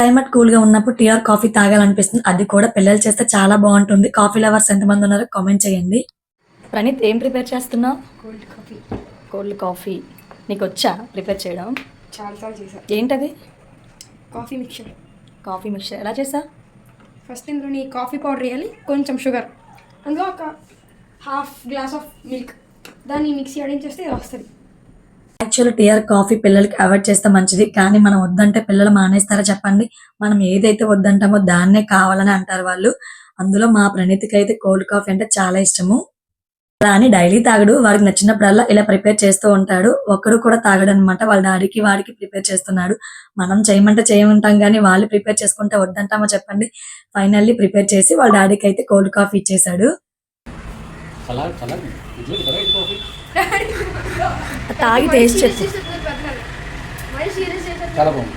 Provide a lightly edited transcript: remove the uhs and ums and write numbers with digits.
Climate cool గా ఉన్నప్పుడు tea or coffee తాగాలనిపిస్తుంది. అది కూడా పిల్లలు చేస్తే చాలా బాగుంటుంది. కాఫీ లవర్స్ ఎంతమంది ఉన్నారో కామెంట్ చేయండి. ప్రణీత్ ఏం ప్రిపేర్ చేస్తున్నావు? Cold coffee. కోల్డ్ కాఫీ నీకు వచ్చా ప్రిపేర్ చేయడం? చాలాసార్లు చేశాను. ఏంటది? Coffee mixture. కాఫీ మిక్చర్ ఎలా చేసా? ఫస్ట్ ఇందులోని కాఫీ పౌడర్ వేయాలి, కొంచెం షుగర్, అందులో ఒక హాఫ్ గ్లాస్ ఆఫ్ మిల్క్, దాన్ని మిక్సీ ఆడించేస్తే ఇది వస్తుంది. యాక్చువల్ టీ ఆర్ కాఫీ పిల్లలకి అవాయిడ్ చేస్తే మంచిది, కానీ మనం వద్దంటే పిల్లలు మానేస్తారా చెప్పండి? మనం ఏదైతే వద్దంటామో దాన్నే కావాలని అంటారు వాళ్ళు. అందులో మా ప్రణీతికి అయితే కోల్డ్ కాఫీ అంటే చాలా ఇష్టము. రాని డైలీ తాగడు, వాడికి నచ్చినప్పుడల్లా ఇలా ప్రిపేర్ చేస్తూ ఉంటాడు. ఒక్కడు కూడా తాగడు అనమాట. వాళ్ళ డాడీకి వాడికి ప్రిపేర్ చేస్తున్నాడు. మనం చేయమంటే చేయమంటాం కానీ వాళ్ళు ప్రిపేర్ చేసుకుంటే వద్దంటామో చెప్పండి. ఫైనల్లీ ప్రిపేర్ చేసి వాళ్ళ డాడీకి అయితే కోల్డ్ కాఫీ ఇచ్చేసాడు. తాగి టేస్ట్ చేసి చాలా బాగుంది.